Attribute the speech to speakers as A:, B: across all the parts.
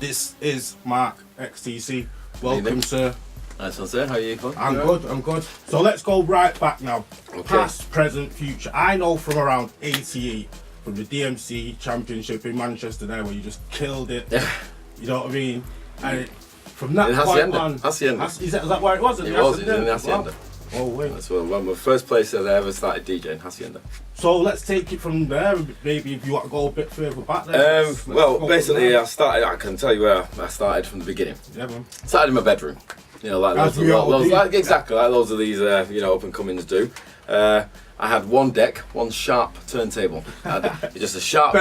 A: This is Mark XTC. Welcome, sir.
B: Nice one, sir. How are you?
A: I'm good. So let's go right back now. Okay. Past, present, future. I know from around 88, from the DMC Championship in Manchester there, where you just killed it. You know what I mean? And from that point on...
B: Hacienda.
A: Is that where it was?
B: It was in the Hacienda.
A: Oh, wait.
B: That's one of the first places I ever started DJing, Hacienda.
A: So let's take it from there. Maybe if you want to go a bit further back there.
B: Well, basically, I can tell you where I started from the beginning.
A: Yeah, man.
B: Started in my bedroom. You know, like exactly like loads of these, up and comings do. I had one deck, one sharp turntable. I had just a sharp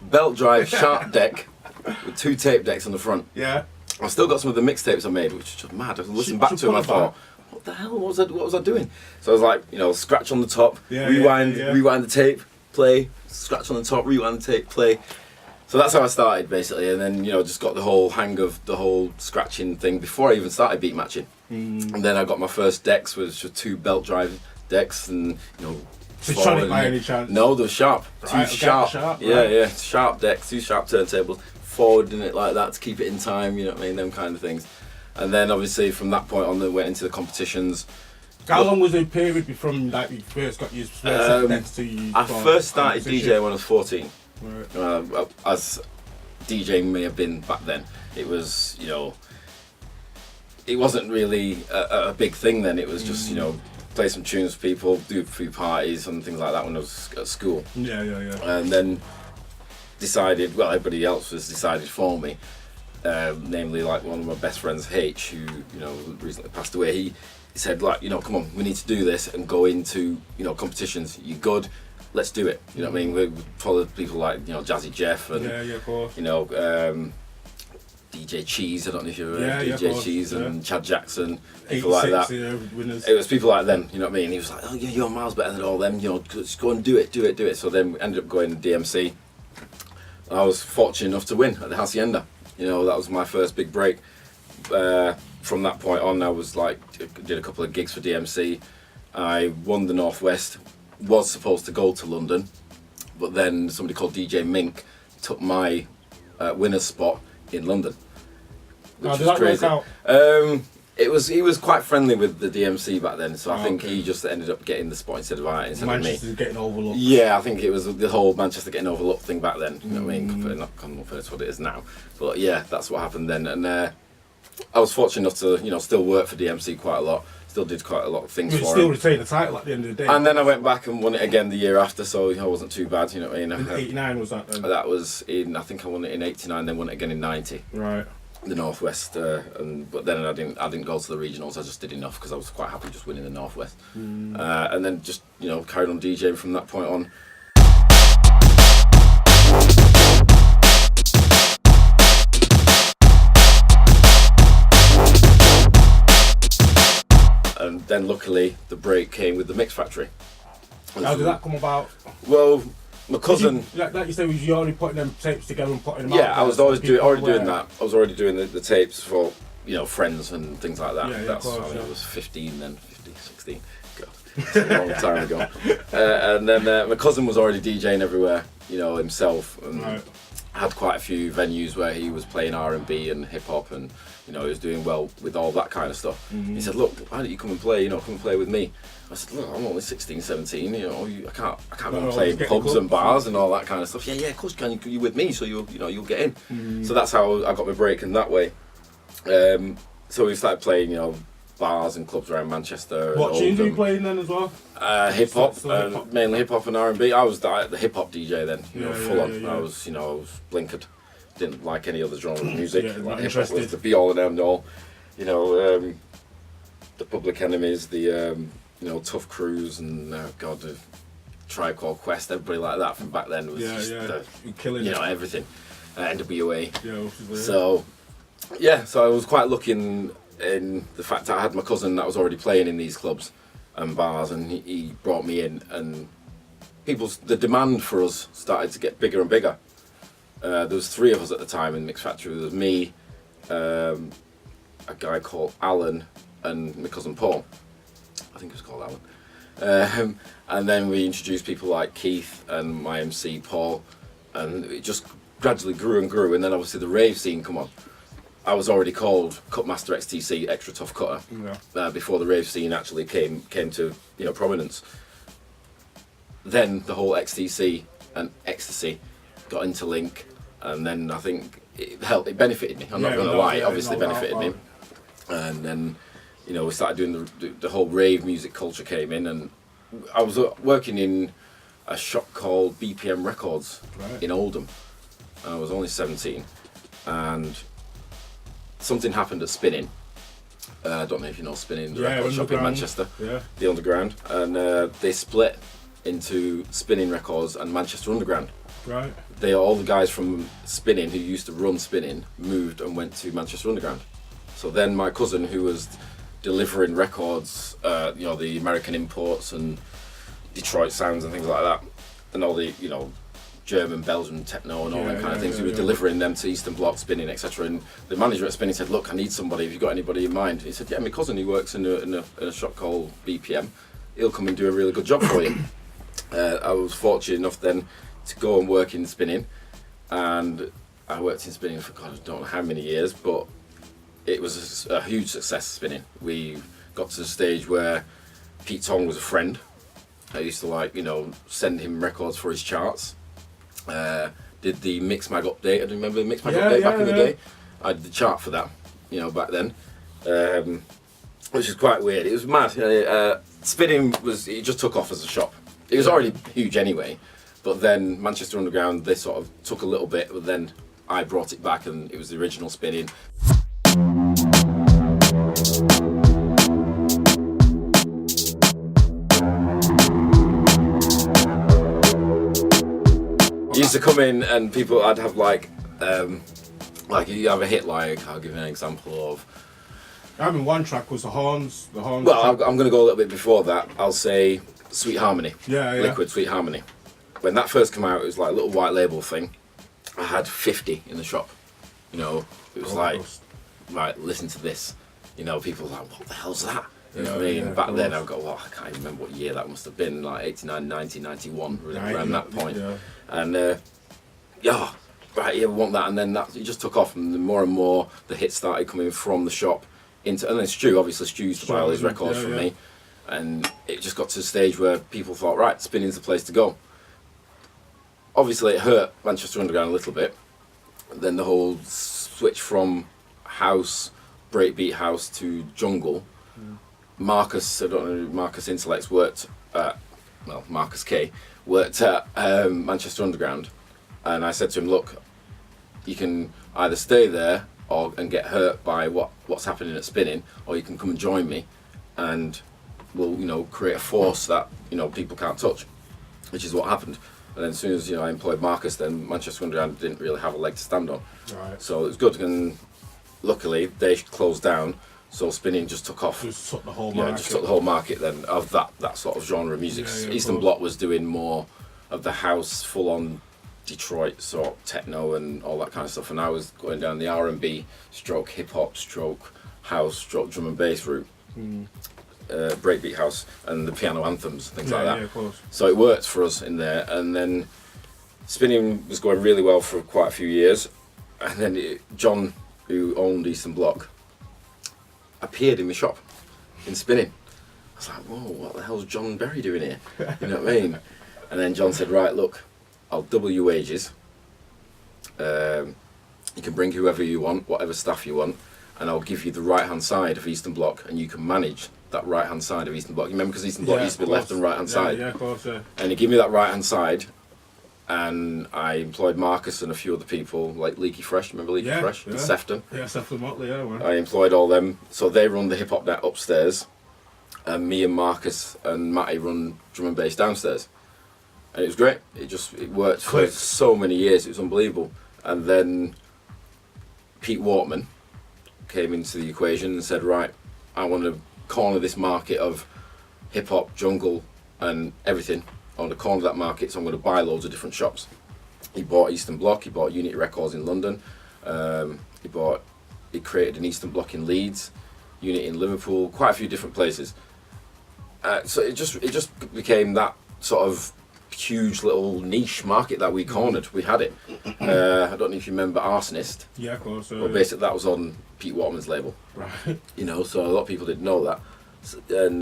B: belt drive sharp deck with 2 tape decks on the front.
A: Yeah.
B: I've still got some of the mixtapes I made, which is just mad. I listened back to them, I thought, what the hell? What was I doing? So I was like, scratch on the top, rewind the tape, play, scratch on the top, rewind the tape, play. So that's how I started basically, and then just got the whole hang of the whole scratching thing before I even started beat matching. And then I got my first decks, which were 2 belt drive decks, and
A: Tronique by any chance?
B: No, they were sharp.
A: Right,
B: 2 sharp.
A: Right.
B: Yeah, sharp decks, 2 sharp turntables, forwarding it like that to keep it in time. You know what I mean? Them kind of things. And then obviously from that point on, they went into the competitions.
A: How long was the period from like you first got your first decks to you?
B: I first started DJing when I was 14.
A: Right.
B: As DJing may have been back then, it was it wasn't really a big thing then. It was just play some tunes for people, do a few parties and things like that when I was at school.
A: Yeah.
B: And then decided, well, everybody else was decided for me. Namely, like one of my best friends, H, who recently passed away. He said, like, come on, we need to do this and go into competitions. You're good. Let's do it. You know what I mean? We followed people like Jazzy Jeff and
A: of course.
B: DJ Cheese. I don't know if you were
A: DJ
B: Cheese and Chad Jackson, people like that. It was people like them. You know what I mean? He was like, oh yeah, you're miles better than all them. Just go and do it. So then we ended up going to DMC. I was fortunate enough to win at the Hacienda. That was my first big break. From that point on, I was did a couple of gigs for DMC. I won the Northwest. Was supposed to go to London, but then somebody called DJ Mink took my winner's spot in London, which was crazy. He was quite friendly with the DMC back then, so I think he just ended up getting the spot instead of
A: Manchester
B: me.
A: Getting overlooked.
B: Yeah, I think it was the whole Manchester getting overlooked thing back then. You know what I mean? Not compared to what it is now, but yeah, that's what happened then. And I was fortunate enough to still work for DMC quite a lot. Still did quite a lot of things for him.
A: Still retained the title at the end of the day.
B: And then I went back and won it again the year after, so I wasn't too bad, you know what I mean?
A: In 89 was that then?
B: That was I think I won it in 89, then won it again in 90.
A: Right.
B: The Northwest, but then I didn't go to the regionals. I just did enough because I was quite happy just winning the Northwest. And then just carried on DJing from that point on. And then luckily the break came with the Mix Factory.
A: How did that come about?
B: Well, my cousin...
A: Like you said, was you already putting them tapes together and putting them out?
B: Yeah, I was already doing that. I was already doing the tapes for, friends and things like that. I was 15 then, 15, 16. God, it's a long time ago. And then my cousin was already DJing everywhere, himself. And had quite a few venues where he was playing R&B and hip-hop and, he was doing well with all that kind of stuff. He said, look, why don't you come and play, come and play with me. I said, look, I'm only 16, 17, I can't go playing pubs and bars and all that kind of stuff. Yeah, of course you can, you're with me, so you'll get in. So that's how I got my break in that way. So we started playing, bars and clubs around Manchester.
A: What tunes were you playing then as well?
B: Hip hop, mainly hip hop and R&B. I was the hip hop DJ then, full on. I was blinkered. Didn't like any other genre of music. Hip hop was the be all and end all. The Public Enemies, the Tough Crews, and the Tribe Called Quest. Everybody like that from back then was
A: killing
B: everything. NWA.
A: So
B: I was quite lucky in the fact that I had my cousin that was already playing in these clubs and bars, and he brought me in, and the demand for us started to get bigger and bigger. There was 3 of us at the time in Mix Factory. There was me, a guy called Alan, and my cousin Paul. I think it was called Alan. And then we introduced people like Keith and my MC Paul, and it just gradually grew and grew, and then obviously the rave scene come on. I was already called Cutmaster XTC, extra tough cutter, before the rave scene actually came to prominence. Then the whole XTC and ecstasy got interlinked, and then I think it benefited me. I'm not going to lie, it obviously benefited me. And then we started doing the whole rave music culture came in, and I was working in a shop called BPM Records in Oldham. I was only 17, and something happened at Spinning. I don't know if you know Spinning, the record shop in Manchester, the Underground, and they split into Spinning Records and Manchester Underground.
A: Right.
B: All the guys from Spinning who used to run Spinning moved and went to Manchester Underground. So then my cousin, who was delivering records, the American imports and Detroit sounds and things like that, and all the German, Belgian techno and all that kind of things. We were delivering them to Eastern Bloc, Spinning, etc. And the manager at Spinning said, "Look, I need somebody. Have you got anybody in mind?" He said, "Yeah, my cousin, he works in a shop called BPM. He'll come and do a really good job for you." I was fortunate enough then to go and work in Spinning, and I worked in Spinning for God, I don't know how many years, but it was a huge success. Spinning. We got to the stage where Pete Tong was a friend. I used to send him records for his charts. Did the Mix Mag update. I remember the Mix Mag update back in the day. I did the chart for that, back then, which is quite weird. It was mad. Spinning it just took off as a shop. It was already huge anyway, but then Manchester Underground, they sort of took a little bit, but then I brought it back, and it was the original Spinning. Used to come in and I'd have you have a hit I'll give you an example of.
A: I mean, one track was the horns.
B: Well, I'm going to go a little bit before that. I'll say Sweet Harmony. Liquid Sweet Harmony. When that first came out, it was like a little white label thing. I had 50 in the shop. It was right, listen to this. People were like, what the hell's that? You know what I mean? Back then, I can't even remember what year that must have been, like 89, 90, 91, around that point. And right, want that, and then it just took off, and more the hits started coming from the shop and then Stu used to buy all these records from me, and it just got to the stage where people thought, right, Spinning's the place to go. Obviously, it hurt Manchester Underground a little bit. Then the whole switch from house, breakbeat house to jungle. Marcus Intellects worked at, Marcus K worked at Manchester Underground, and I said to him, look, you can either stay there and get hurt by what's happening at Spinning, or you can come and join me, and we'll create a force that people can't touch, which is what happened. And then as soon as I employed Marcus, then Manchester Underground didn't really have a leg to stand on.
A: Right.
B: So it was good, and luckily they closed down. So Spinning just took off.
A: Just took the whole market.
B: Just took the whole market then of that sort of genre of music. Eastern Bloc was doing more of the house, full-on Detroit sort of techno and all that kind of stuff, and I was going down the R&B stroke hip hop stroke house stroke drum and bass route, breakbeat house, and the piano anthems, things like that.
A: Yeah, of course.
B: So it worked for us in there, and then Spinning was going really well for quite a few years, and then John, who owned Eastern Bloc, appeared in my shop in Spinning. I was like, whoa, what the hell's John Berry doing here? You know what I mean? And then John said, right, look, I'll double your wages. You can bring whoever you want, whatever staff you want, and I'll give you the right-hand side of Eastern Bloc, and you can manage that right-hand side of Eastern Bloc. You remember, because Eastern Bloc used to be left and right-hand side.
A: Yeah, of course, yeah.
B: And he gave me that right-hand side, and I employed Marcus and a few other people, like Leaky Fresh. Remember Leaky Fresh?
A: Yeah.
B: And Sefton.
A: Yeah, Sefton Motley, yeah. Man.
B: I employed all them, so they run the hip-hop net upstairs, and me and Marcus and Matty run drum and bass downstairs. And it was great. It worked for so many years. It was unbelievable. And then Pete Wortman came into the equation and said, right, I want to corner this market of hip-hop, jungle and everything. I want to corner that market, so I'm going to buy loads of different shops. He bought Eastern Bloc, he bought Unity Records in London, he created an Eastern Bloc in Leeds, Unity in Liverpool, quite a few different places. So it just became that sort of huge little niche market that we cornered. We had it. I don't know if you remember Arsonist.
A: Yeah, of course.
B: Well, basically that was on Pete Waterman's label.
A: Right.
B: You know, so a lot of people didn't know that. And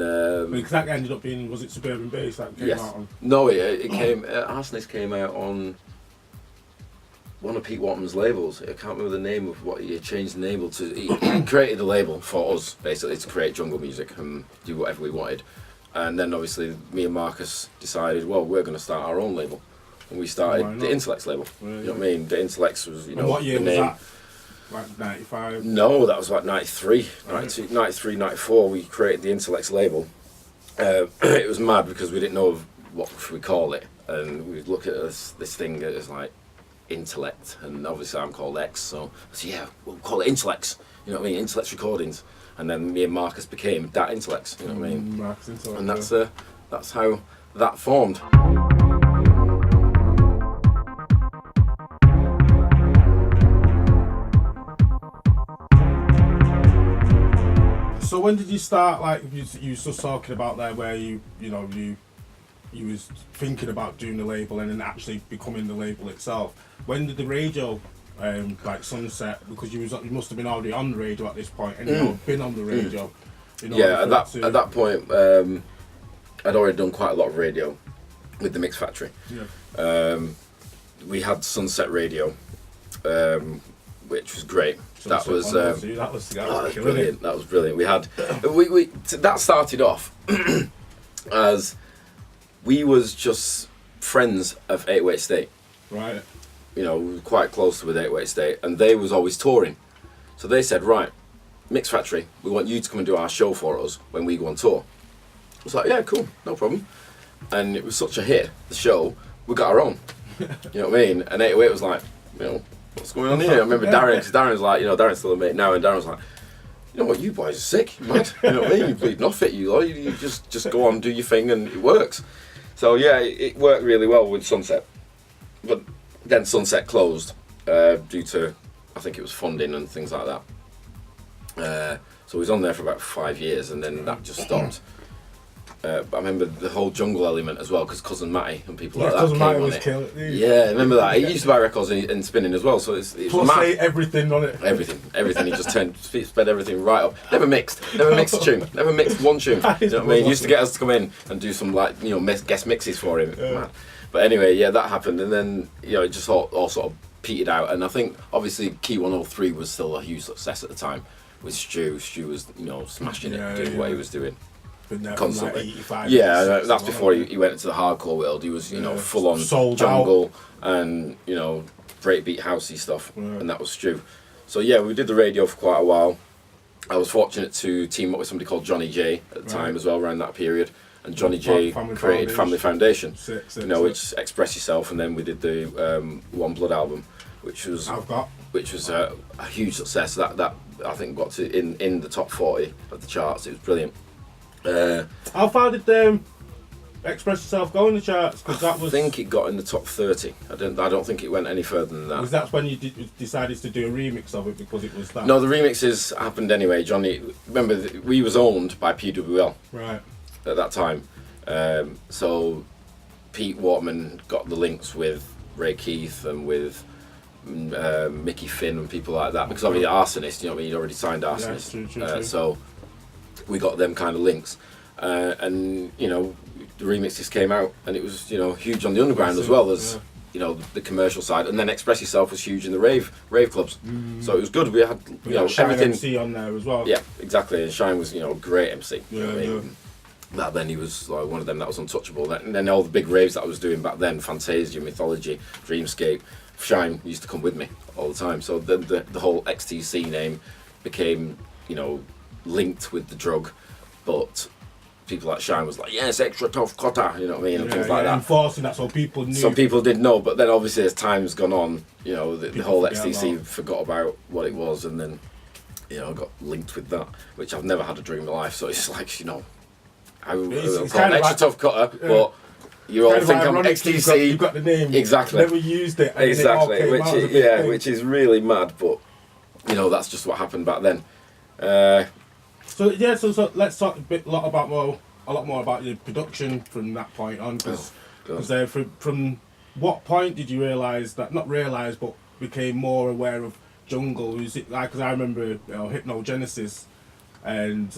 A: because that ended up being, was it Suburban Bass that came out on?
B: No, it came. Arsonist came out on one of Pete Waterman's labels. I can't remember the name of what he changed the label to. He created a label for us basically to create jungle music and do whatever we wanted. And then obviously me and Marcus decided, well, we're going to start our own label, and we started the Intellects label. You know what I mean? The Intellects was, you know,
A: and what year
B: the
A: was
B: name.
A: that? Like 95?
B: No, that was like 93, 92, 93, 94. We created the Intellects label. It was mad because we didn't know what should we call it, and we'd look at this thing as like Intellect, and obviously I'm called X, so I said, yeah, we'll call it Intellects. You know what I mean? Intellects Recordings. And then me and Marcus became Dat Intellects, you know what I mean?
A: Marcus Intellects,
B: and that's how that formed.
A: So when did you start, like, you were just talking about there where you was thinking about doing the label and then actually becoming the label itself. When did the radio, like Sunset, because you must have been already on the radio at this point, and you've been on the radio.
B: Yeah, at that point, I'd already done quite a lot of radio with the Mix Factory.
A: Yeah.
B: We had Sunset Radio, which was great. That was brilliant. That was brilliant. We had that started off as we was just friends of 808 State.
A: Right.
B: You know, we were quite close with 808 State, and they was always touring. So they said, right, Mix Factory, we want you to come and do our show for us when we go on tour. I was like, yeah, cool, no problem. And it was such a hit, the show, we got our own. You know what I mean? And 808 was like, you know, what's going on here? I remember Darren, because Darren's like, you know, Darren's still a mate now, and Darren's like, you know what, you boys are sick, mad. You know what I mean? You bleed not fit, you just go on, do your thing, and it works. So yeah, it worked really well with Sunset. But then Sunset closed due to, I think it was funding and things like that. So we was on there for about 5 years, and then that just stopped. But I remember the whole jungle element as well, because Cousin Matty and people like that
A: Cousin
B: came
A: Matty
B: on
A: was
B: it.
A: killing.
B: Yeah, I remember that. He used to buy records and spinning as well, so it's
A: Plus
B: mad.
A: say everything on it.
B: Everything. He just sped everything right up. Never mixed a tune. Never mixed one tune. You know what I mean? He used to get us to come in and do some, like, you know, guest mixes for him. Mad. But anyway, yeah, that happened, and then, you know, it just all sort of petered out. And I think obviously Key 103 was still a huge success at the time with Stu. Stu was, you know, smashing it, doing what he was doing. Constantly.
A: Like
B: that's before he went into the hardcore world. He was, you know, full on
A: Sold
B: jungle and, you know, breakbeat housey stuff, and that was Stu. So yeah, we did the radio for quite a while. I was fortunate to team up with somebody called Johnny J at the time as well, around that period. And Johnny J created Family Foundation, you know, which Express Yourself, and then we did the One Blood album, which was a huge success. That I think got to in the top 40 of the charts. It was brilliant.
A: How far did Express Yourself go in the charts? Because I
B: think it got in the top 30. I don't think it went any further than that.
A: Was that when you decided to do a remix of it because it was that?
B: No, the remixes happened anyway. Johnny, remember we was owned by PWL.
A: Right.
B: At that time, so Pete Waterman got the links with Ray Keith and with Mickey Finn and people like that, because obviously Arsonist, you know what I mean, he'd already signed Arsonist.
A: Yeah, true.
B: So we got them kind of links, and you know, the remixes came out, and it was, you know, huge on the underground as well as you know, the commercial side, and then Express Yourself was huge in the rave clubs. So it was good. We had, you know,
A: Shine
B: everything.
A: MC on there as well.
B: Yeah, exactly. And Shine was, you know, a great MC.
A: Yeah,
B: you know what I mean? Back then he was like one of them that was untouchable. And then all the big raves that I was doing back then, Fantasia, Mythology, Dreamscape, Shine used to come with me all the time. So the whole XTC name became, you know, linked with the drug, but people like Shine was like, yes, extra tough cutter, you know what I mean, and things like that.
A: Enforcing that so people knew.
B: Some people did know, but then obviously as time's gone on, you know, the whole XTC forgot about what it was, and then, you know, got linked with that, which I've never had a dream in my life. So it's like, you know, I would call it extra tough cutter, but you all think I'm XTC.
A: You've got the name.
B: Exactly.
A: Never used it.
B: Exactly, which is really mad, but you know, that's just what happened back then.
A: So let's talk a lot more about your production from that point on, because Because from what point did you realise that, not realise, but became more aware of jungle? Was it like, because I remember Hypnogenesis and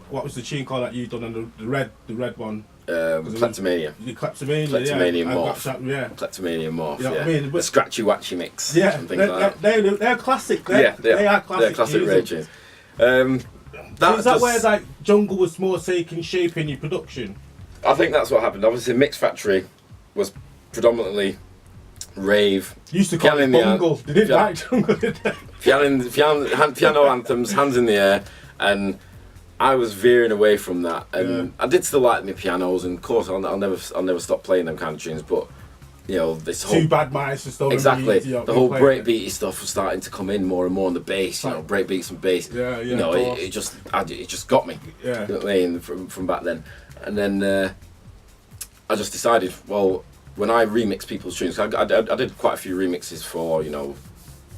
A: what was the tune called that you done on the red one?
B: Kleptomania.
A: Kleptomania
B: Morph. Kleptomania Morph,
A: you know what I mean?
B: The Scratchy Watchy mix.
A: Yeah,
B: and things like that.
A: They're classic. They are classic.
B: They're classic rave tunes.
A: Is that where like jungle was more taking shape in your production?
B: I think that's what happened. Obviously, Mix Factory was predominantly rave.
A: Used to call it bungle. They didn't like jungle, did they?
B: Piano anthems, hands in the air, and I was veering away from that. And I did still like my pianos, and of course, I'll never stop playing them kind of tunes. But you know, this whole
A: Two Bad Mice and stuff.
B: Exactly, the whole breakbeaty stuff was starting to come in more and more, and the bass, you know, breakbeats and bass. You know, it just got me.
A: Yeah.
B: You know what I mean, from back then. And then I just decided, well, when I remix people's tunes, I did quite a few remixes for, you know,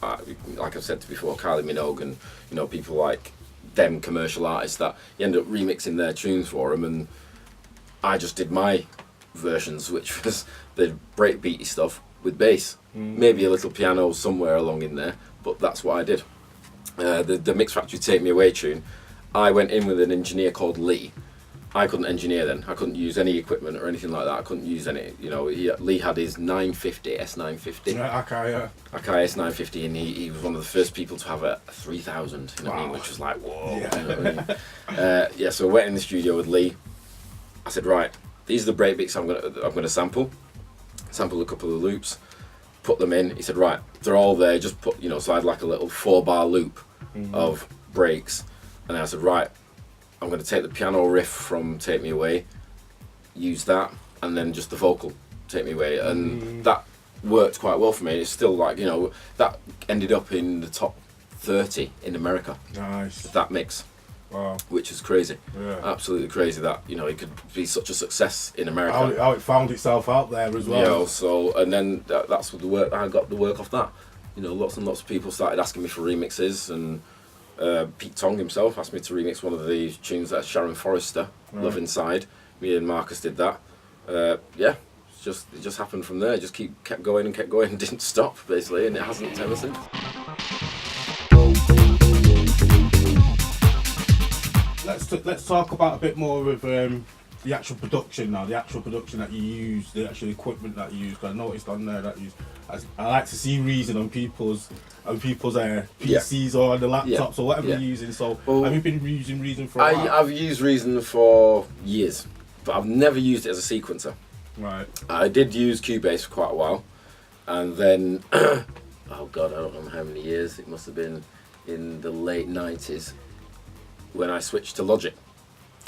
B: like I've said before, Kylie Minogue and, you know, people like them commercial artists that you end up remixing their tunes for them, and I just did my versions, which was the breakbeaty stuff with bass, maybe a little piano somewhere along in there, but that's what I did. The Mix Factory Take Me Away tune, I went in with an engineer called Lee. I couldn't engineer then. I couldn't use any equipment or anything like that. I couldn't use any, you know, Lee had his 950, S950.
A: Akai
B: S950, and he was one of the first people to have a 3000, you know what I mean, which was like, whoa. Yeah. You know what I mean? So I went in the studio with Lee. I said, right, these are the breakbeats I'm gonna sample a couple of loops, put them in. He said, right, they're all there, just put, you know, so I had like a little 4-bar loop of breaks, and then I said, right, I'm going to take the piano riff from Take Me Away, use that, and then just the vocal, Take Me Away, and that worked quite well for me. It's still like, you know, that ended up in the top 30 in America.
A: Nice.
B: That mix.
A: Wow.
B: Which is crazy.
A: Yeah.
B: Absolutely crazy that, you know, it could be such a success in America.
A: How it found itself out there as well.
B: You know, so, and then that's what the work, I got the work off that. You know, lots and lots of people started asking me for remixes, and Pete Tong himself asked me to remix one of the tunes that Sharon Forrester, Love Inside. Me and Marcus did that. It just happened from there. Just kept going and didn't stop basically, and it hasn't ever since.
A: Let's talk about a bit more of the actual production now. The actual production that you use, the actual equipment that you use. Because I noticed on there that I like to see Reason on people's PCs or on the laptops or whatever you're using. So have you been using Reason for a while?
B: I've used Reason for years, but I've never used it as a sequencer.
A: Right.
B: I did use Cubase for quite a while, and then oh god, I don't know how many years. It must have been in the late 90s when I switched to Logic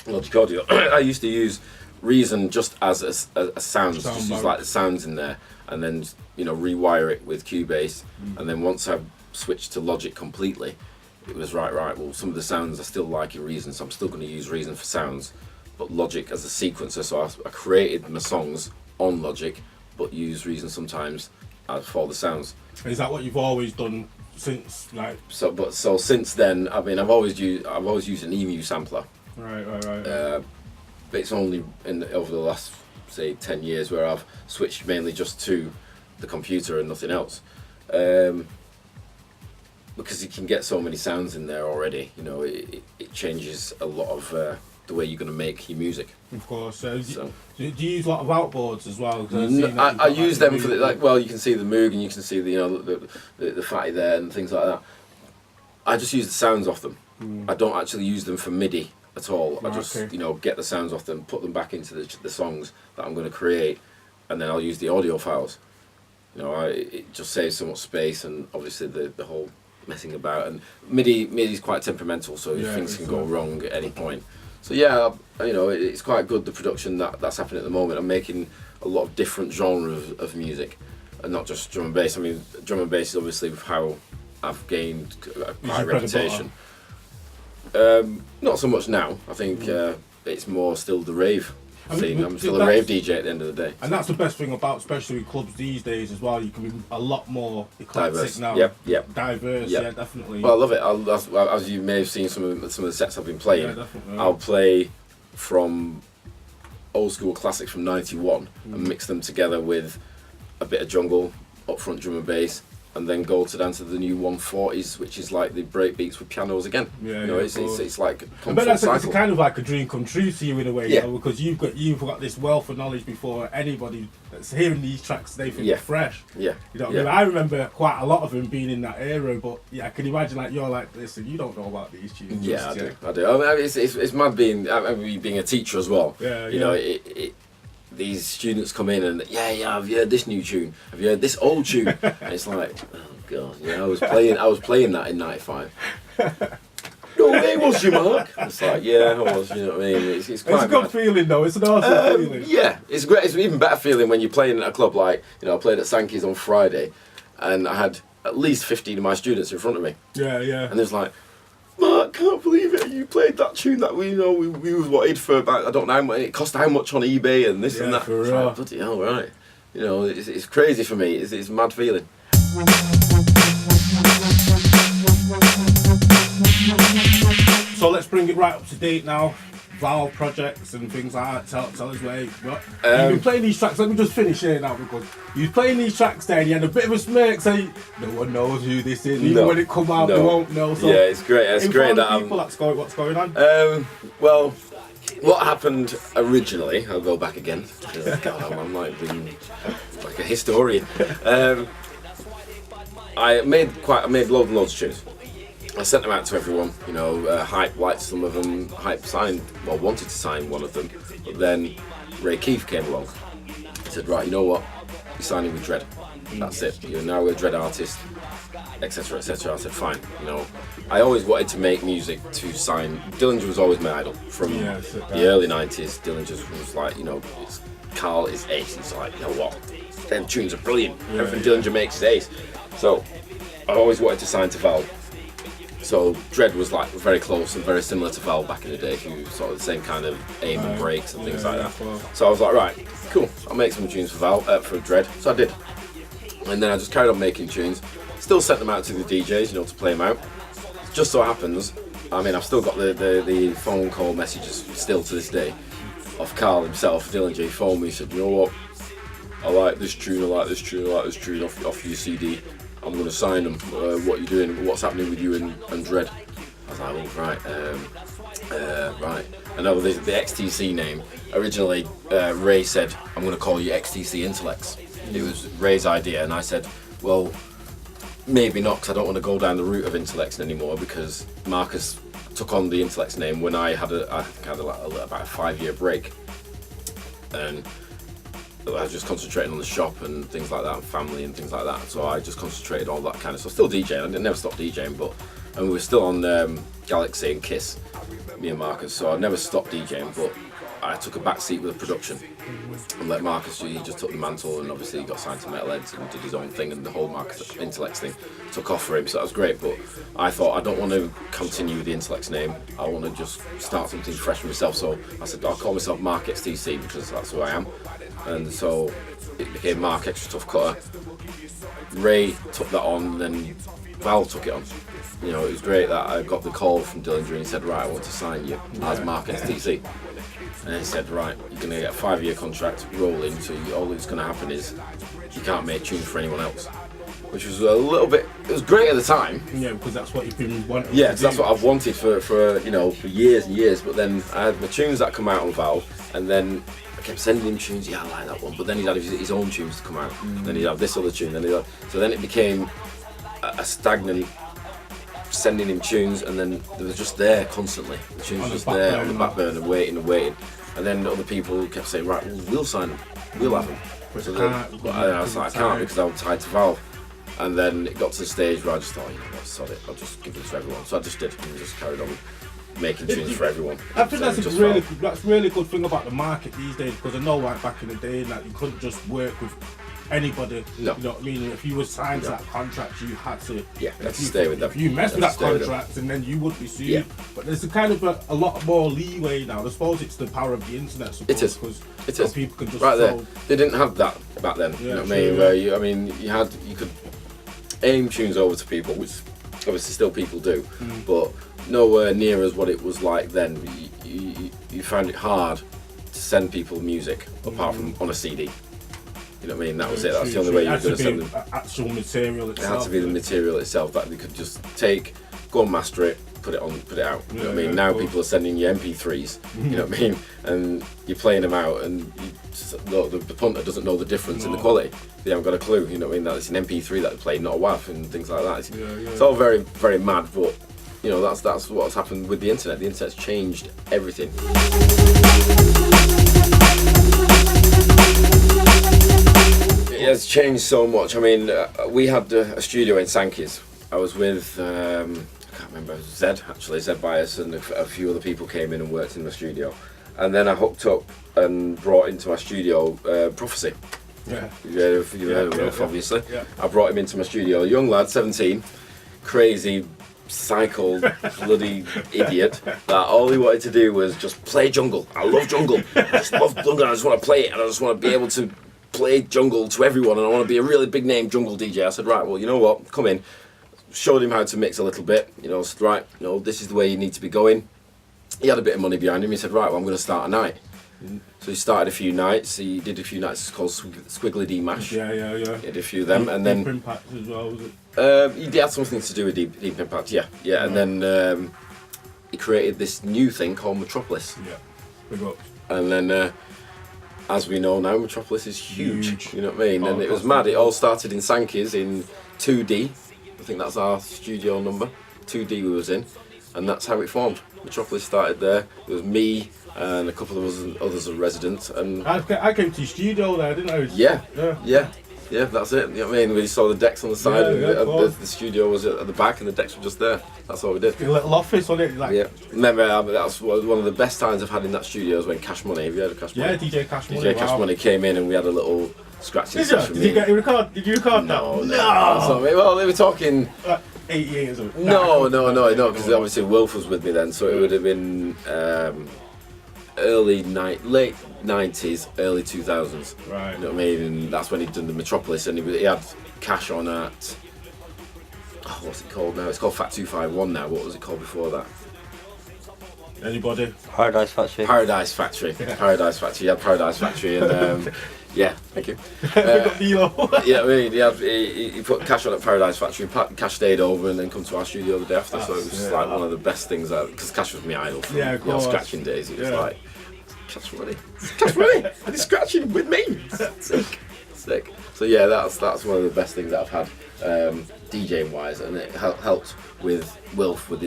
B: Audio. I used to use Reason just as a sounds, just use like the sounds in there, and then, you know, rewire it with Cubase. And then once I switched to Logic completely, it was right, well, some of the sounds I still like in Reason, so I'm still going to use Reason for sounds, but Logic as a sequencer. So I created my songs on Logic, but use Reason sometimes for the sounds.
A: Is that what you've always done since, like?
B: So since then, I mean, I've always used an EMU sampler.
A: Right.
B: But it's only over the last, say, 10 years where I've switched mainly just to the computer and nothing else. Because you can get so many sounds in there already, you know, it changes a lot of the way you're going to make your music.
A: Of course. Do you use a lot of outboards as well?
B: I use them for you can see the Moog and you can see the, you know, the Fatty there and things like that. I just use the sounds off them. I don't actually use them for MIDI at all. I just, you know, get the sounds off them, put them back into the songs that I'm going to create, and then I'll use the audio files. You know, it just saves so much space, and obviously the whole messing about, and MIDI's quite temperamental, so things can go wrong at any point. So yeah, you know, it's quite good, the production that's happening at the moment. I'm making a lot of different genres of music, and not just drum and bass. I mean, drum and bass is obviously how I've gained quite a reputation. Not so much now. I think it's more still the rave thing. I'm still a rave DJ at the end of the day. And
A: that's the best thing about, especially with clubs these days as well. You can be a lot more eclectic
B: diverse
A: now.
B: Yep.
A: Diverse, yeah, definitely.
B: Well, I love it. As you may have seen some of the sets I've been playing,
A: definitely.
B: I'll play from old school classics from '91 and mix them together with a bit of jungle, up front drum and bass, and then go down to the new 140s, which is like the breakbeats with pianos again.
A: Yeah,
B: it's like
A: but that's it's kind of like a dream come true to you in a way, you know, because you've got this wealth of knowledge before anybody that's hearing these tracks. They think they're fresh.
B: Yeah,
A: you know what I mean? I remember quite a lot of them being in that era, but I can imagine like you're like, listen, you don't know about these tunes.
B: Yeah, I do. I mean, it's mad being a teacher as well. You know, these students come in and have you heard this new tune? Have you heard this old tune? And it's like, oh god, I was playing that in '95. No way, was you, Mark? It's like, I was. You know what I mean? It's quite.
A: It's a good feeling though. It's an awesome feeling.
B: Yeah, it's great. It's an even better feeling when you're playing at a club like I played at Sankey's on Friday, and I had at least 15 of my students in front of me.
A: Yeah.
B: And it's like, Mark, can't believe it! You played that tune that we wanted for about I don't know how much. It cost how much on eBay and this and that.
A: For
B: it's
A: real.
B: like, bloody hell, right? It's crazy for me. It's a mad feeling.
A: So let's bring it right up to date now. Valve projects and things like that. Tell us where you've been playing these tracks. Let me just finish here now, because you was playing these tracks there and you had a bit of a smirk saying no one knows who this is. Even when it come out, they won't know. So
B: it's great. It's great that
A: people what's going on.
B: Well, what happened originally? I'll go back again. I'm like being like a historian. I made loads and loads of tunes. I sent them out to everyone, Hype liked some of them, Hype wanted to sign one of them, but then Ray Keith came along. He said, right, you know what, you're signing with Dread, that's it, you're now a Dread artist, etc, etc. I said, fine, I always wanted to make music to sign. Dillinger was always my idol, from the early 90s, Dillinger was like, Carl is ace, it's like, you know what, them tunes are brilliant, everything Dillinger makes is ace. So, I always wanted to sign to Valve. So Dread was like very close and very similar to Val back in the day, who sort of the same kind of aim and breaks and things like that. So I was like, right, cool, I'll make some tunes for Dread. So I did, and then I just carried on making tunes. Still sent them out to the DJs, to play them out. Just so happens, I've still got the phone call messages still to this day of Carl himself, Dillinger. He phoned me, he said, you know what, I like this tune, I like this tune off your CD. I'm going to sign them. What are you doing? What's happening with you and Dread? I was like, right. And over the XTC name, originally Ray said, I'm going to call you XTC Intellects. It was Ray's idea, and I said, well, maybe not, because I don't want to go down the route of Intellects anymore, because Marcus took on the Intellects name when I had about a 5-year break. And I was just concentrating on the shop and things like that, and family and things like that. So I just concentrated on all that kind of stuff. Still DJing, I never stopped DJing, and we were still on Galaxy and Kiss, me and Marcus. So I never stopped DJing, but I took a back seat with the production and let Marcus. He just took the mantle, and obviously he got signed to Metalheads and did his own thing, and the whole Marcus Intellects thing took off for him. So that was great. But I thought, I don't want to continue with the Intellects name. I want to just start something fresh for myself. So I said, I'll call myself Mark XTC, because that's who I am. And so it became Mark Extra Tough Cutter. Ray took that on, and then Val took it on. It was great that I got the call from Dillinger, and he said, right, I want to sign you as Mark XTC. And he said, right, you're going to get a 5-year contract rolling, so all that's going to happen is you can't make tunes for anyone else. Which was a little bit, it was great at the time.
A: Yeah, because that's what you've been wanting.
B: Yeah, because that's what I've wanted for years and years. But then I had my tunes that come out on Valve, and then I kept sending him tunes. Yeah, I like that one. But then he'd have his own tunes to come out. Then he'd have this other tune. So then it became a stagnant sending him tunes, and then they were just there constantly. The tunes were just there on the back burner, waiting. And then other people kept saying, right, we'll sign them, we'll have them. So I was like, I can't, because I'm tied to Valve. And then it got to the stage where I just thought, what, sod it, I'll just give this to everyone. So I just did, and just carried on making tunes for everyone.
A: I think that's really good thing about the market these days, because I know like back in the day, like you couldn't just work with anybody.
B: No.
A: You know what I mean? If you were signed to that contract, you had to.
B: Yeah, you had to stay with them.
A: If you messed with that contract, and then you would be sued. Yeah. But there's a kind of a lot more leeway now. I suppose it's the power of the internet.
B: It is.
A: Because people can just
B: there. They didn't have that back then. You know what I mean? Where you could aim tunes over to people, which obviously still people do, but nowhere near as what it was like then. You found it hard to send people music apart from on a CD. You know what I mean? That was it. That's the only way you were going to send them.
A: Actual material itself.
B: It had to be the material itself that they could just take, go and master it, put it out. You know what I mean? Now people are sending you MP3s. You know what I mean? And you're playing them out, and the punter doesn't know the difference in the quality. They haven't got a clue. You know what I mean? That it's an MP3 that they play, not a WAV, and things like that. It's all very, very mad, but you know that's what's happened with the internet. The internet's changed everything. It has changed so much. I mean, we had a studio in Sankey's. I was with, I can't remember, Zed Bias, and a few other people came in and worked in the studio. And then I hooked up and brought into my studio Prophecy.
A: Yeah.
B: You've heard of him, obviously. Yeah. I brought him into my studio, young lad, 17, crazy, psycho, bloody idiot, that all he wanted to do was just play jungle. I love jungle. I just love jungle, I just want to play it, and I just want to be able to play jungle to everyone, and I want to be a really big name jungle DJ. I said, right, well, you know what, come in. Showed him how to mix a little bit, you know, said, right, you know, this is the way you need to be going. He had a bit of money behind him. He said, right, well, I'm going to start a night. So he started a few nights. He did a few nights called Squiggly D Mash.
A: Yeah.
B: He did a few of them, and then
A: Deep Impact as well, was it?
B: He had something to do with Deep Impact, yeah. And then he created this new thing called Metropolis.
A: Yeah, big up.
B: And then, as we know now, Metropolis is huge. You know what I mean?
A: Oh,
B: And it was mad. It all started in Sankey's in 2D. I think that's our studio number. 2D we was in, and that's how it formed. Metropolis started there. It was me and a couple of others as residents, and
A: I came to your studio there, didn't I?
B: Yeah, that's it. You know what I mean? We saw the decks on the side, and the studio was at the back, and the decks were just there. That's what we did.
A: A little office on it, like.
B: Yeah. Remember, that's one of the best times I've had in that studio was when Cash Money. Have you heard of Cash Money?
A: Yeah, DJ Cash Money.
B: DJ Cash Money came in, and we had a little scratching session.
A: Did you record that?
B: No. Well, they were talking.
A: 8 years ago.
B: No, because obviously Wilf was with me then, so it would have been late 90s, early 2000s.
A: Right.
B: You know what I mean? And that's when he'd done the Metropolis, and he had Cash on at, what's it called now? It's called Fat 251 now. What was it called before that?
A: Anybody?
C: Paradise Factory.
B: Paradise Factory. Paradise Factory. He had Paradise Factory, and yeah, thank you. Yeah, I mean, he put Cash on at Paradise Factory. Cash stayed over and then come to our studio the day after. So it was like one of the best things, because Cash was my idol from scratching days. It was like, Cash Money, and he's scratching with me. Sick. So yeah, that's one of the best things that I've had DJing wise, and it helped with Wilf with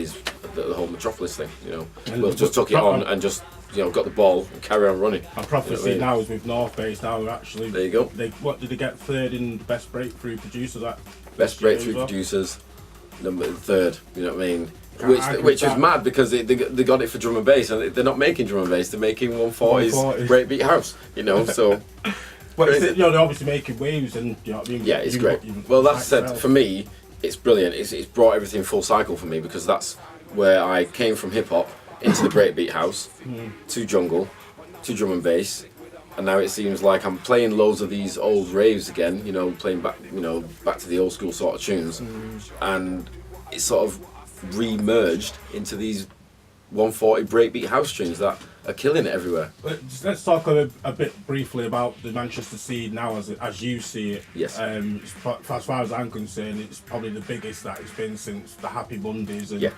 B: the whole Metropolis thing. You know, Wilf just took it on and just, you know, got the ball and carry on running.
A: And Prophecy now is with North Base now. Actually,
B: there you go.
A: What did they get? Third in the best breakthrough producers at?
B: Best breakthrough producers, third. You know what I mean? Which is mad, because they got it for drum and bass, and they're not making drum and bass. They're making 140s breakbeat house. You know, so.
A: Well, you know, they're obviously making waves, and you know what I mean.
B: Yeah, it's great. Well, that said, for me, it's brilliant. It's brought everything full cycle for me, because that's where I came from hip hop into the breakbeat house, to jungle, to drum and bass, and now it seems like I'm playing loads of these old raves again. You know, playing back to the old school sort of tunes, and it's sort of re-merged into these 140 breakbeat house tunes that are killing it everywhere.
A: Let's talk a bit briefly about the Manchester scene now, as you see it.
B: Yes.
A: As far as I'm concerned, it's probably the biggest that it's been since the Happy Mondays, and you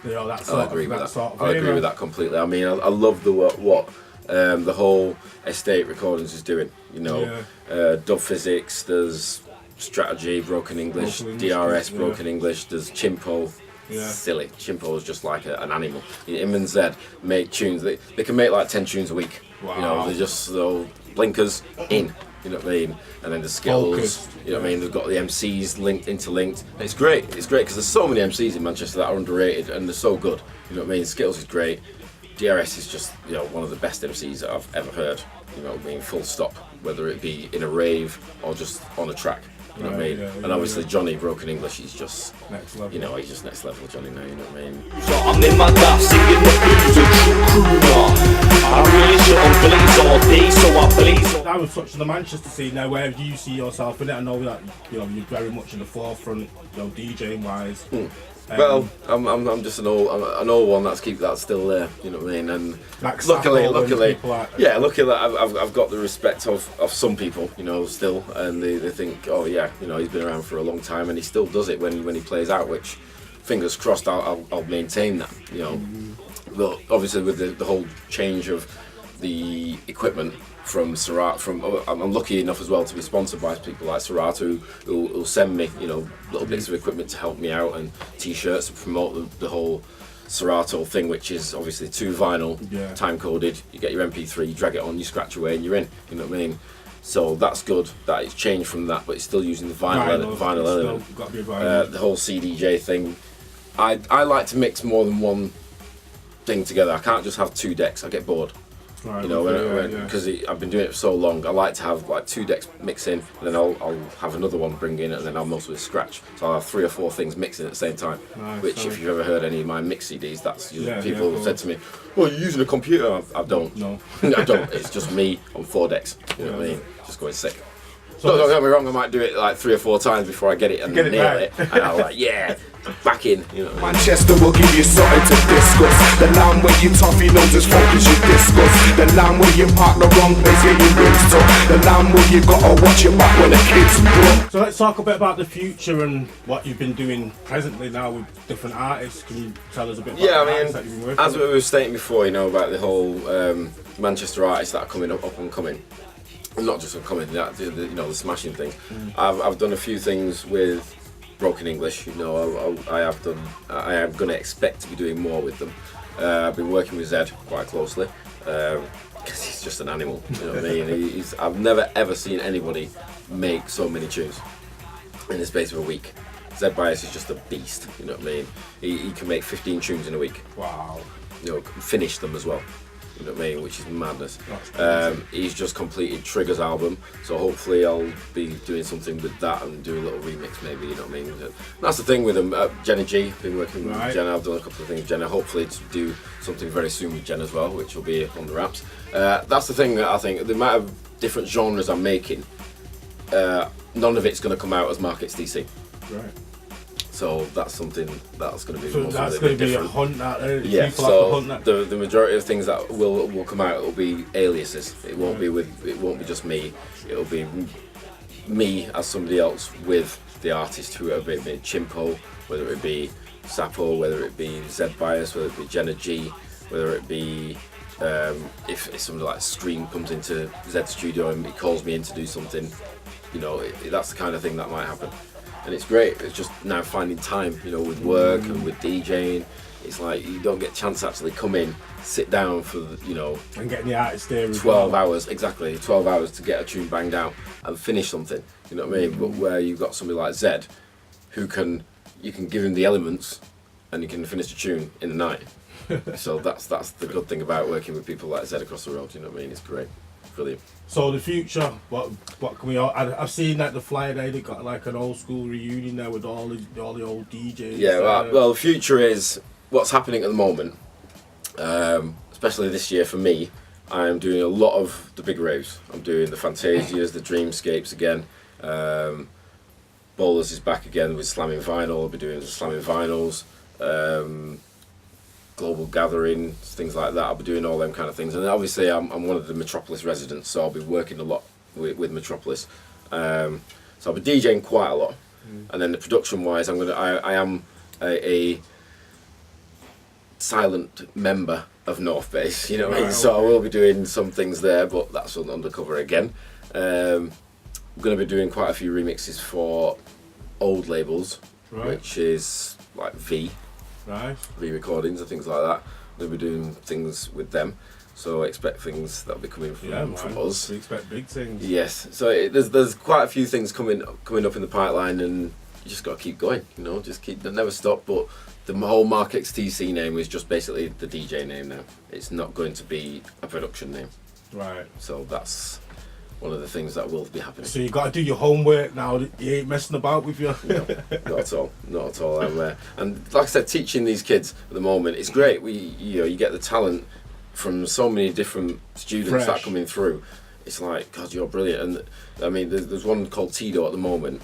A: know,
B: I'll agree with that. I agree with that completely. I mean, I love what the whole Estate Recordings is doing. You know, Dub Physics, there's Strategy, Broken English, DRS, Broken English, there's Chimpo. Yeah. Silly. Chimpo is just like an animal. Him and Zed make tunes. They can make like 10 tunes a week.
A: Wow.
B: You know, they're just blinkers in. You know what I mean? And then the skills. You know what I mean? They've got the MCs interlinked. And it's great. It's great because there's so many MCs in Manchester that are underrated and they're so good. You know what I mean? Skills is great. DRS is just, you know, one of the best MCs that I've ever heard. You know what I mean? Full stop. Whether it be in a rave or just on a track. You know what I mean? And obviously Johnny, Broken English, he's just next level. You know, he's just next level Johnny now, you know what I mean?
D: I'm in my lap singing the blues of true crooner. I really shouldn't blaze all day, so I blaze.
A: I was touching the Manchester scene now. Where do you see yourself in it? I know that, you know, you're very much in the forefront, you know, DJing wise.
B: Well, I'm just an old one that's still there. You know what I mean? And
A: like
B: luckily,
A: like
B: I've got the respect of some people, you know, still, and they think, oh yeah, you know, he's been around for a long time, and he still does it when he plays out. Which, fingers crossed, I'll maintain that. You know, but obviously with the whole change of the equipment. From I'm lucky enough as well to be sponsored by people like Serato who'll send me, you know, little bits of equipment to help me out and t-shirts to promote the whole Serato thing, which is obviously 2 vinyl, time coded. You get your MP3, you drag it on, you scratch away, and you're in. You know what I mean? So that's good that it's changed from that, but it's still using the vinyl element.
A: Got to be vinyl.
B: The whole CDJ thing. I like to mix more than one thing together. I can't just have 2 decks. I get bored.
A: Right,
B: you know, because I've been doing it for so long. I like to have like 2 decks mix in, and then I'll have another one bring in, and then I'll mostly scratch. So I'll have 3 or 4 things mixing at the same time. Which, if you've ever heard any of my mix CDs, that's people have said to me, "Well, you're using a computer." I don't.
A: No,
B: I don't. It's just me on 4 decks. You know what I mean? Just going sick. So don't get me wrong. I might do it like 3 or 4 times before I get it and nail it, and I'll like back in. You know what I mean?
C: Manchester will give you something to discuss. The land where you toffee knows just focus you discuss. The land where you park the wrong place, get your ribs tough. The land where you gotta watch your back when the kids grow.
A: So let's talk a bit about the future and what you've been doing presently now with different artists. Can you tell us a bit about the artists that you've been working
B: as we were stating before, you know, about the whole Manchester artists that are coming up and coming. Not just coming, you know, the smashing thing. I've done a few things with Broken English. You know, I am going to expect to be doing more with them. I've been working with Zed quite closely because he's just an animal. You know what I mean? I've never ever seen anybody make so many tunes in the space of a week. Zed Bias is just a beast. You know what I mean? He can make 15 tunes in a week.
A: Wow.
B: You know, finish them as well. You know what I mean? Which is madness. He's just completed Trigger's album, so hopefully I'll be doing something with that and do a little remix maybe, you know what I mean? That's the thing with him. Jenna G, been working with Jenna, I've done a couple of things with Jenna, hopefully to do something very soon with Jenna as well, which will be on the wraps. That's the thing that I think, the amount of different genres I'm making, none of it's going to come out as Mark XTC.
A: Right.
B: So that's something that's going to be.
A: So that's going to be a hunt out there.
B: Yeah. So the majority of things that will come out will be aliases. It won't be just me. It'll be me as somebody else with the artist, whoever it be, Chimpo, whether it be Sapo, whether it be Zed Bias, whether it be Jenna G, whether it be if somebody like Scream comes into Zed's studio and he calls me in to do something, you know, that's the kind of thing that might happen. And it's great. It's just now finding time, you know, with work and with DJing. It's like you don't get a chance to actually come in, sit down for, you know,
A: and getting the artist there.
B: 12 hours, exactly, 12 hours to get a tune banged out and finish something. You know what I mean? But where you've got somebody like Zed, you can give him the elements, and you can finish the tune in the night. So that's the good thing about working with people like Zed across the road. You know what I mean? It's great, brilliant.
A: So the future, what can we? I've seen that the Flyer Day, they got like an old school reunion there with all the old DJs.
B: Yeah, well, the future is what's happening at the moment. Especially this year for me, I'm doing a lot of the big raves. I'm doing the Fantasias, the Dreamscapes again. Bowlers is back again with Slamming Vinyl. I'll be doing the Slamming Vinyls. Global Gathering, things like that. I'll be doing all them kind of things, and obviously I'm one of the Metropolis residents, so I'll be working a lot with Metropolis. So I'll be DJing quite a lot, and then the production-wise, I am a silent member of North Base. You know what I mean? So I will be doing some things there, but that's undercover again. I'm going to be doing quite a few remixes for old labels, which is like V recordings and things like that. We'll be doing things with them, so expect things that'll be coming from us.
A: We expect big things.
B: Yes, so there's quite a few things coming up in the pipeline, and you just got to keep going. You know, never stop. But the whole Mark XTC name is just basically the DJ name now. It's not going to be a production name.
A: Right.
B: So that's one of the things that will be happening.
A: So you got to do your homework now. You ain't messing about with you.
B: No, not at all. Not at all. And like I said, teaching these kids at the moment, it's great. You get the talent from so many different students that are coming through. It's like, God, you're brilliant. And I mean, there's one called Tito at the moment.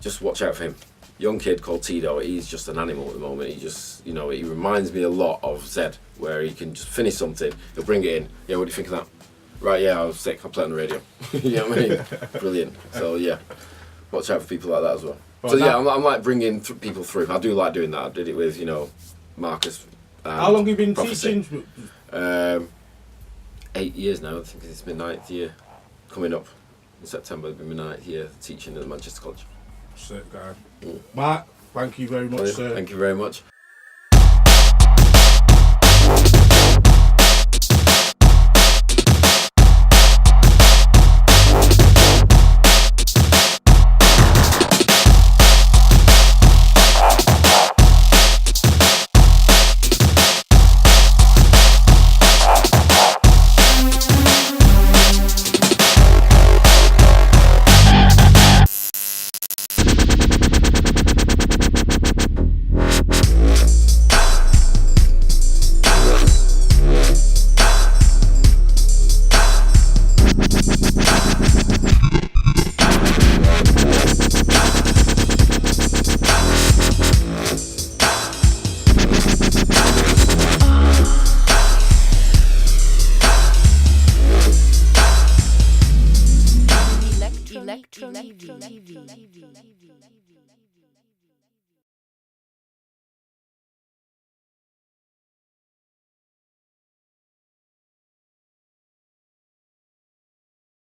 B: Just watch out for him. young kid called Tito. He's just an animal at the moment. He just, you know, he reminds me a lot of Zed, where he can just finish something, he'll bring it in. Yeah, what do you think of that? Right, yeah, I was sick. I'll play it on the radio. You know what I mean? Brilliant. So yeah, watch out for people like that as well. So yeah, I'm like bringing people through. I do like doing that. I did it with, you know, Marcus.
A: How long have you been teaching?
B: 8 years now. I think it's my 9th year coming up in September. It'll be my 9th year teaching at the Manchester College.
A: Sick guy. Mark, thank you very much, sir.
B: Thank you very much.